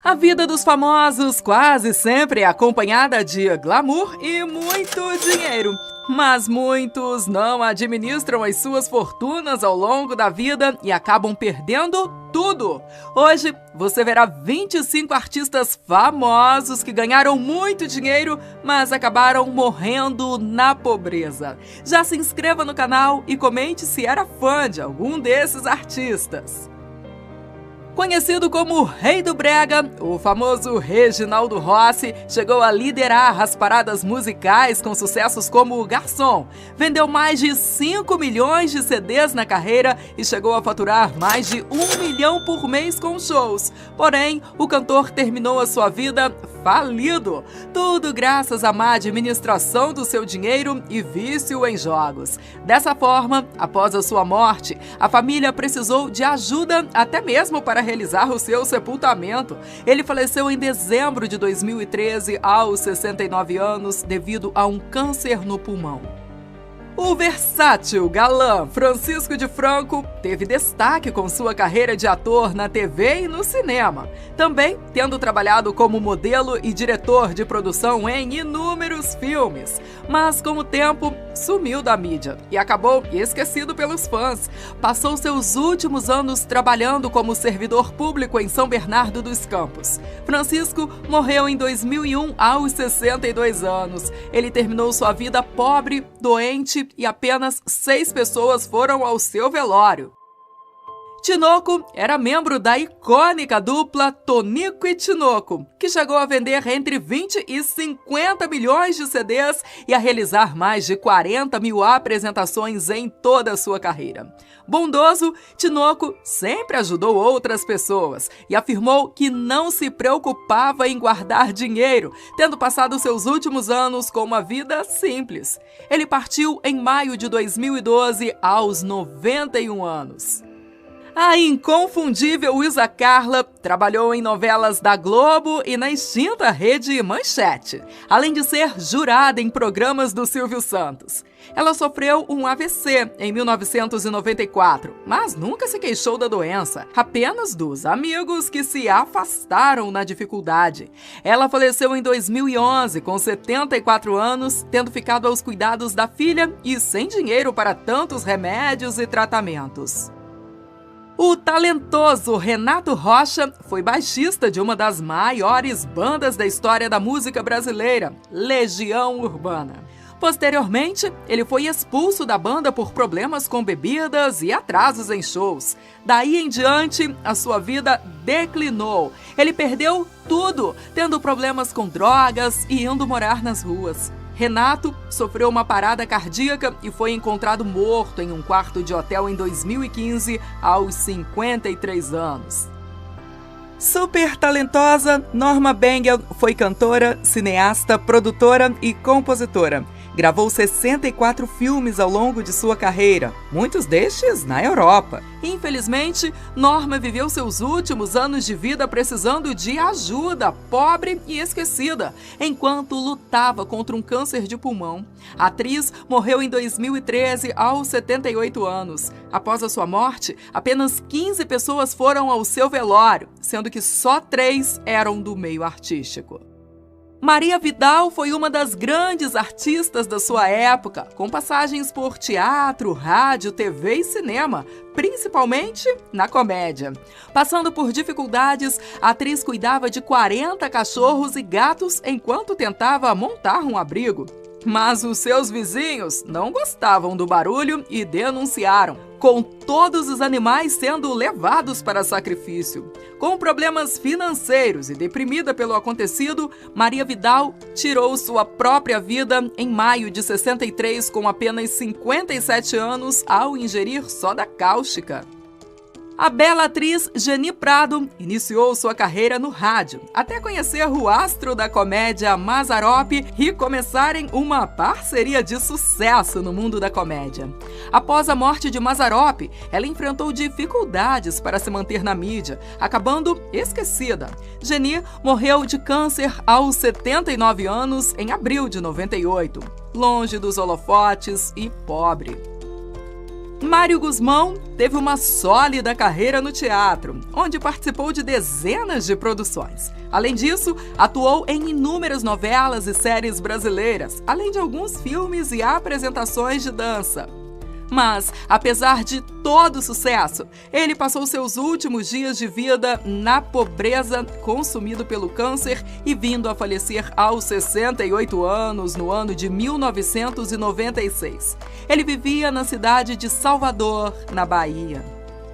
A vida dos famosos quase sempre é acompanhada de glamour e muito dinheiro. Mas muitos não administram as suas fortunas ao longo da vida e acabam perdendo tudo. Hoje você verá 25 artistas famosos que ganharam muito dinheiro, mas acabaram morrendo na pobreza. Já se inscreva no canal e comente se era fã de algum desses artistas. Conhecido como o Rei do Brega, o famoso Reginaldo Rossi chegou a liderar as paradas musicais com sucessos como o Garçom. Vendeu mais de 5 milhões de CDs na carreira e chegou a faturar mais de 1 milhão por mês com shows. Porém, o cantor terminou a sua vida falido. Tudo graças à má administração do seu dinheiro e vício em jogos. Dessa forma, após a sua morte, a família precisou de ajuda até mesmo para realizar o seu sepultamento. Ele faleceu em dezembro de 2013, aos 69 anos, devido a um câncer no pulmão. O versátil galã Francisco de Franco teve destaque com sua carreira de ator na TV e no cinema, também tendo trabalhado como modelo e diretor de produção em inúmeros filmes. Mas com o tempo, sumiu da mídia e acabou esquecido pelos fãs. Passou seus últimos anos trabalhando como servidor público em São Bernardo dos Campos. Francisco morreu em 2001 aos 62 anos. Ele terminou sua vida pobre, doente e apenas 6 pessoas foram ao seu velório. Tinoco era membro da icônica dupla Tonico e Tinoco, que chegou a vender entre 20 e 50 milhões de CDs e a realizar mais de 40 mil apresentações em toda a sua carreira. Bondoso, Tinoco sempre ajudou outras pessoas e afirmou que não se preocupava em guardar dinheiro, tendo passado seus últimos anos com uma vida simples. Ele partiu em maio de 2012 aos 91 anos. A inconfundível Isa Carla trabalhou em novelas da Globo e na extinta rede Manchete, além de ser jurada em programas do Silvio Santos. Ela sofreu um AVC em 1994, mas nunca se queixou da doença, apenas dos amigos que se afastaram na dificuldade. Ela faleceu em 2011, com 74 anos, tendo ficado aos cuidados da filha e sem dinheiro para tantos remédios e tratamentos. O talentoso Renato Rocha foi baixista de uma das maiores bandas da história da música brasileira, Legião Urbana. Posteriormente, ele foi expulso da banda por problemas com bebidas e atrasos em shows. Daí em diante, a sua vida declinou. Ele perdeu tudo, tendo problemas com drogas e indo morar nas ruas. Renato sofreu uma parada cardíaca e foi encontrado morto em um quarto de hotel em 2015, aos 53 anos. Super talentosa, Norma Bengel foi cantora, cineasta, produtora e compositora. Gravou 64 filmes ao longo de sua carreira, muitos destes na Europa. Infelizmente, Norma viveu seus últimos anos de vida precisando de ajuda, pobre e esquecida, enquanto lutava contra um câncer de pulmão. A atriz morreu em 2013, aos 78 anos. Após a sua morte, apenas 15 pessoas foram ao seu velório, sendo que só 3 eram do meio artístico. Maria Vidal foi uma das grandes artistas da sua época, com passagens por teatro, rádio, TV e cinema, principalmente na comédia. Passando por dificuldades, a atriz cuidava de 40 cachorros e gatos enquanto tentava montar um abrigo. Mas os seus vizinhos não gostavam do barulho e denunciaram, com todos os animais sendo levados para sacrifício. Com problemas financeiros e deprimida pelo acontecido, Maria Vidal tirou sua própria vida em maio de 63, com apenas 57 anos, ao ingerir soda cáustica. A bela atriz Geni Prado iniciou sua carreira no rádio, até conhecer o astro da comédia Mazzaropi e começarem uma parceria de sucesso no mundo da comédia. Após a morte de Mazzaropi, ela enfrentou dificuldades para se manter na mídia, acabando esquecida. Geni morreu de câncer aos 79 anos em abril de 98, longe dos holofotes e pobre. Mário Guzmão teve uma sólida carreira no teatro, onde participou de dezenas de produções. Além disso, atuou em inúmeras novelas e séries brasileiras, além de alguns filmes e apresentações de dança. Mas, apesar de todo o sucesso, ele passou seus últimos dias de vida na pobreza, consumido pelo câncer e vindo a falecer aos 68 anos, no ano de 1996. Ele vivia na cidade de Salvador, na Bahia.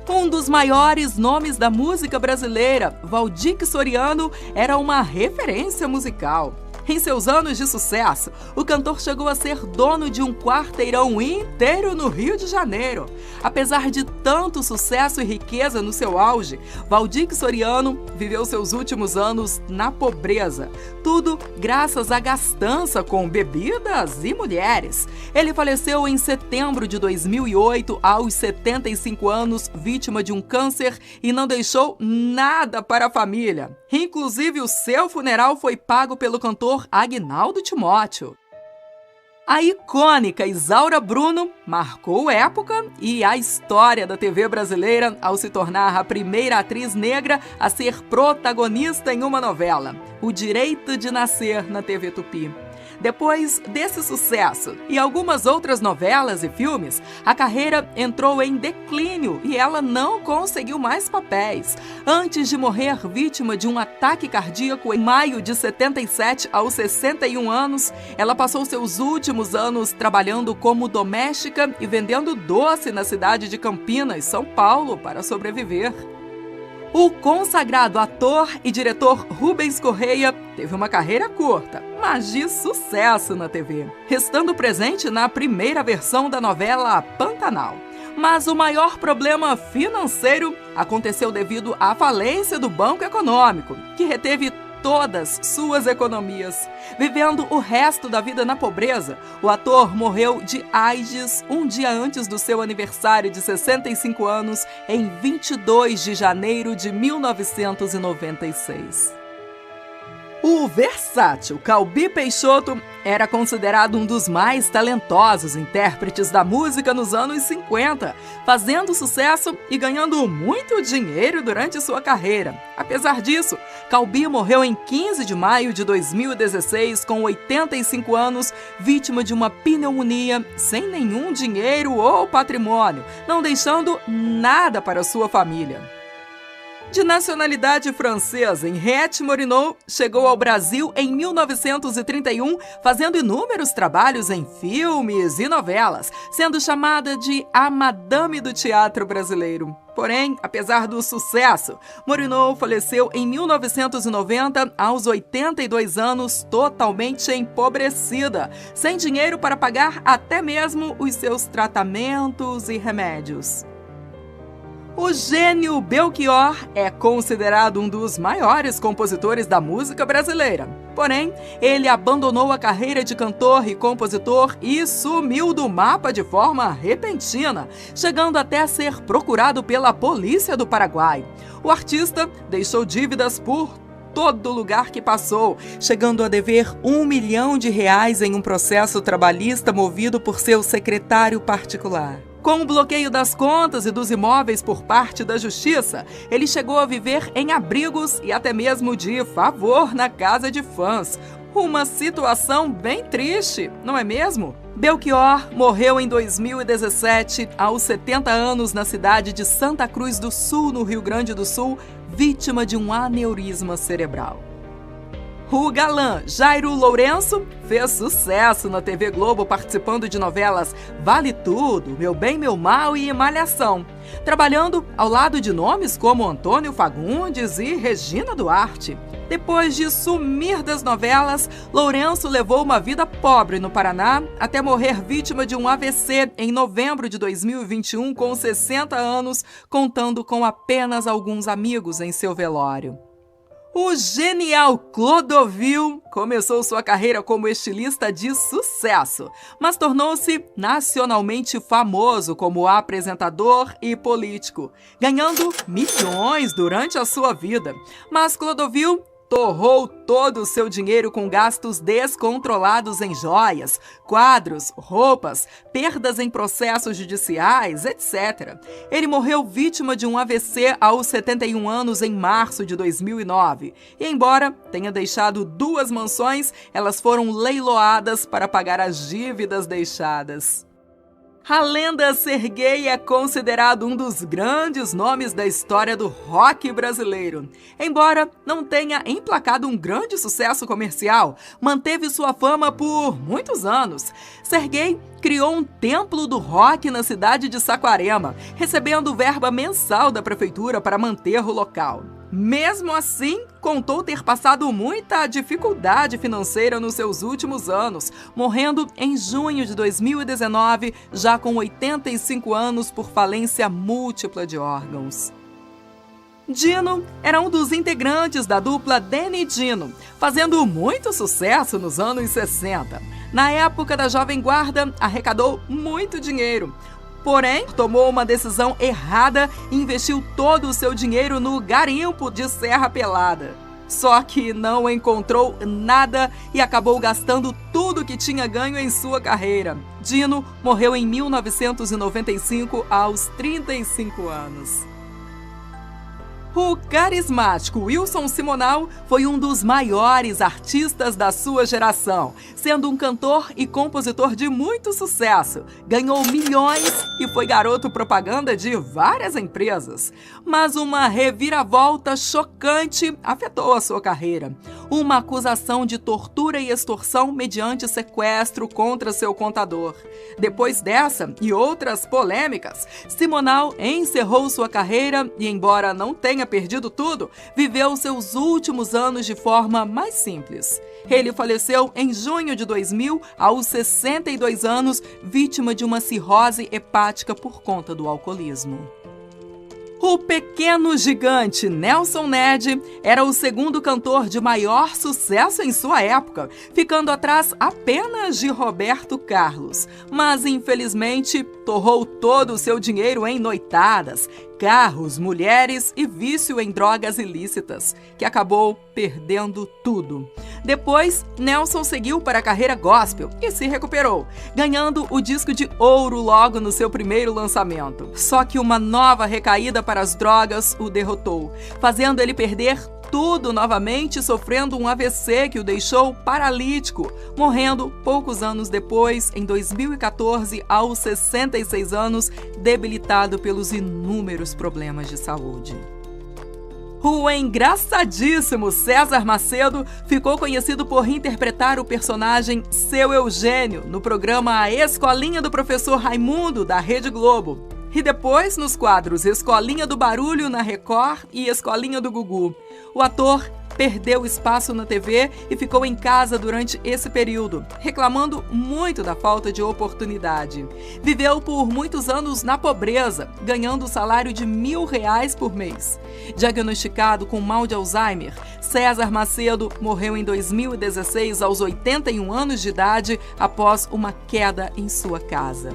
Um dos maiores nomes da música brasileira, Waldir Soriano, era uma referência musical. Em seus anos de sucesso, o cantor chegou a ser dono de um quarteirão inteiro no Rio de Janeiro. Apesar de tanto sucesso e riqueza no seu auge, Waldir Soriano viveu seus últimos anos na pobreza. Tudo graças à gastança com bebidas e mulheres. Ele faleceu em setembro de 2008, aos 75 anos, vítima de um câncer e não deixou nada para a família. Inclusive, o seu funeral foi pago pelo cantor Agnaldo Timóteo. A icônica Isaura Bruno marcou época e a história da TV brasileira ao se tornar a primeira atriz negra a ser protagonista em uma novela, O Direito de Nascer, na TV Tupi. Depois desse sucesso e algumas outras novelas e filmes, a carreira entrou em declínio e ela não conseguiu mais papéis. Antes de morrer vítima de um ataque cardíaco em maio de 77, aos 61 anos, ela passou seus últimos anos trabalhando como doméstica e vendendo doce na cidade de Campinas, São Paulo, para sobreviver. O consagrado ator e diretor Rubens Correia teve uma carreira curta, mas de sucesso na TV, estando presente na primeira versão da novela Pantanal. Mas o maior problema financeiro aconteceu devido à falência do Banco Econômico, que reteve todas suas economias. Vivendo o resto da vida na pobreza, o ator morreu de AIDS um dia antes do seu aniversário de 65 anos, em 22 de janeiro de 1996. O versátil Calbi Peixoto era considerado um dos mais talentosos intérpretes da música nos anos 50, fazendo sucesso e ganhando muito dinheiro durante sua carreira. Apesar disso, Calbi morreu em 15 de maio de 2016, com 85 anos, vítima de uma pneumonia, sem nenhum dinheiro ou patrimônio, não deixando nada para sua família. De nacionalidade francesa, Henriette Moreau chegou ao Brasil em 1931, fazendo inúmeros trabalhos em filmes e novelas, sendo chamada de a Madame do Teatro Brasileiro. Porém, apesar do sucesso, Moreau faleceu em 1990, aos 82 anos, totalmente empobrecida, sem dinheiro para pagar até mesmo os seus tratamentos e remédios. O gênio Belchior é considerado um dos maiores compositores da música brasileira. Porém, ele abandonou a carreira de cantor e compositor e sumiu do mapa de forma repentina, chegando até a ser procurado pela polícia do Paraguai. O artista deixou dívidas por todo lugar que passou, chegando a dever R$1 milhão em um processo trabalhista movido por seu secretário particular. Com o bloqueio das contas e dos imóveis por parte da justiça, ele chegou a viver em abrigos e até mesmo de favor na casa de fãs. Uma situação bem triste, não é mesmo? Belchior morreu em 2017, aos 70 anos, na cidade de Santa Cruz do Sul, no Rio Grande do Sul, vítima de um aneurisma cerebral. O galã Jairo Lourenço fez sucesso na TV Globo participando de novelas Vale Tudo, Meu Bem, Meu Mal e Malhação, trabalhando ao lado de nomes como Antônio Fagundes e Regina Duarte. Depois de sumir das novelas, Lourenço levou uma vida pobre no Paraná até morrer vítima de um AVC em novembro de 2021, com 60 anos, contando com apenas alguns amigos em seu velório. O genial Clodovil começou sua carreira como estilista de sucesso, mas tornou-se nacionalmente famoso como apresentador e político, ganhando milhões durante a sua vida. Mas Clodovil torrou todo o seu dinheiro com gastos descontrolados em joias, quadros, roupas, perdas em processos judiciais, etc. Ele morreu vítima de um AVC aos 71 anos em março de 2009. E embora tenha deixado 2 mansões, elas foram leiloadas para pagar as dívidas deixadas. A lenda Serguei é considerado um dos grandes nomes da história do rock brasileiro. Embora não tenha emplacado um grande sucesso comercial, manteve sua fama por muitos anos. Serguei criou um templo do rock na cidade de Saquarema, recebendo verba mensal da prefeitura para manter o local. Mesmo assim, contou ter passado muita dificuldade financeira nos seus últimos anos, morrendo em junho de 2019, já com 85 anos por falência múltipla de órgãos. Dino era um dos integrantes da dupla Denny e Dino, fazendo muito sucesso nos anos 60. Na época da Jovem Guarda, arrecadou muito dinheiro. Porém, tomou uma decisão errada e investiu todo o seu dinheiro no garimpo de Serra Pelada. Só que não encontrou nada e acabou gastando tudo que tinha ganho em sua carreira. Dino morreu em 1995, aos 35 anos. O carismático Wilson Simonal foi um dos maiores artistas da sua geração, sendo um cantor e compositor de muito sucesso. Ganhou milhões e foi garoto propaganda de várias empresas. Mas uma reviravolta chocante afetou a sua carreira. Uma acusação de tortura e extorsão mediante sequestro contra seu contador. Depois dessa e outras polêmicas, Simonal encerrou sua carreira e, embora não tenha perdido tudo, viveu seus últimos anos de forma mais simples. Ele faleceu em junho de 2000, aos 62 anos, vítima de uma cirrose hepática por conta do alcoolismo. O pequeno gigante Nelson Ned era o segundo cantor de maior sucesso em sua época, ficando atrás apenas de Roberto Carlos. Mas, infelizmente, torrou todo o seu dinheiro em noitadas, carros, mulheres e vício em drogas ilícitas, que acabou perdendo tudo. Depois, Nelson seguiu para a carreira gospel e se recuperou, ganhando o disco de ouro logo no seu primeiro lançamento. Só que uma nova recaída para as drogas o derrotou, fazendo ele perder tudo novamente, sofrendo um AVC que o deixou paralítico, morrendo poucos anos depois, em 2014, aos 66 anos, debilitado pelos inúmeros problemas de saúde. O engraçadíssimo César Macedo ficou conhecido por interpretar o personagem Seu Eugênio no programa A Escolinha do Professor Raimundo, da Rede Globo. E depois nos quadros Escolinha do Barulho na Record e Escolinha do Gugu. O ator perdeu espaço na TV e ficou em casa durante esse período, reclamando muito da falta de oportunidade. Viveu por muitos anos na pobreza, ganhando o salário de R$1.000 por mês. Diagnosticado com mal de Alzheimer, César Macedo morreu em 2016 aos 81 anos de idade após uma queda em sua casa.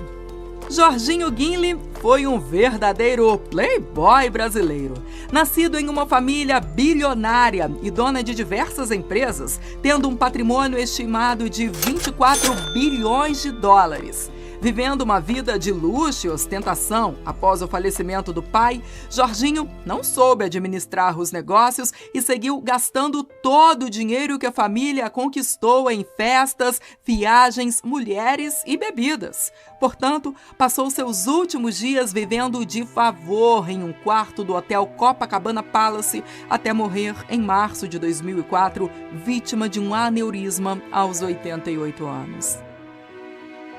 Jorginho Guinle foi um verdadeiro playboy brasileiro. Nascido em uma família bilionária e dona de diversas empresas, tendo um patrimônio estimado de 24 bilhões de dólares. Vivendo uma vida de luxo e ostentação após o falecimento do pai, Jorginho não soube administrar os negócios e seguiu gastando todo o dinheiro que a família conquistou em festas, viagens, mulheres e bebidas. Portanto, passou seus últimos dias vivendo de favor em um quarto do Hotel Copacabana Palace até morrer em março de 2004, vítima de um aneurisma aos 88 anos.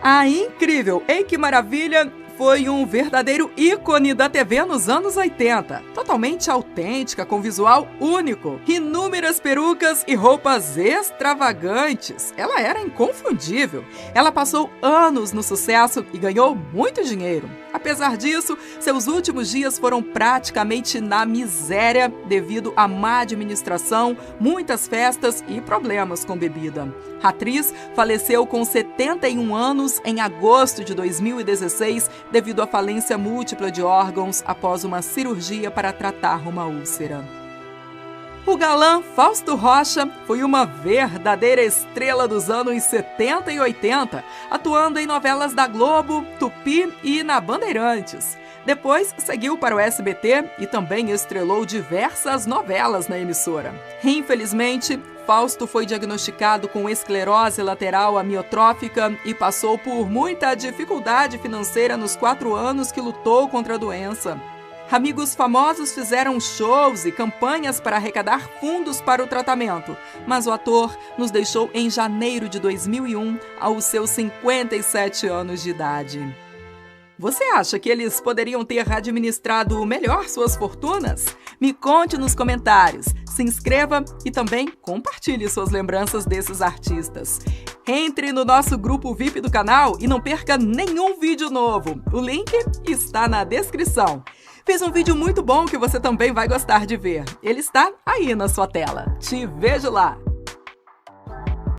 A incrível Eike Maravilha foi um verdadeiro ícone da TV nos anos 80, totalmente autêntica, com visual único, inúmeras perucas e roupas extravagantes. Ela era inconfundível. Ela passou anos no sucesso e ganhou muito dinheiro. Apesar disso, seus últimos dias foram praticamente na miséria devido à má administração, muitas festas e problemas com bebida. A atriz faleceu com 71 anos em agosto de 2016 devido à falência múltipla de órgãos após uma cirurgia para tratar uma úlcera. O galã Fausto Rocha foi uma verdadeira estrela dos anos 70 e 80, atuando em novelas da Globo, Tupi e na Bandeirantes. Depois seguiu para o SBT e também estrelou diversas novelas na emissora. Infelizmente, Fausto foi diagnosticado com esclerose lateral amiotrófica e passou por muita dificuldade financeira nos 4 anos que lutou contra a doença. Amigos famosos fizeram shows e campanhas para arrecadar fundos para o tratamento, mas o ator nos deixou em janeiro de 2001, aos seus 57 anos de idade. Você acha que eles poderiam ter administrado melhor suas fortunas? Me conte nos comentários, se inscreva e também compartilhe suas lembranças desses artistas. Entre no nosso grupo VIP do canal e não perca nenhum vídeo novo. O link está na descrição. Fiz um vídeo muito bom que você também vai gostar de ver. Ele está aí na sua tela. Te vejo lá!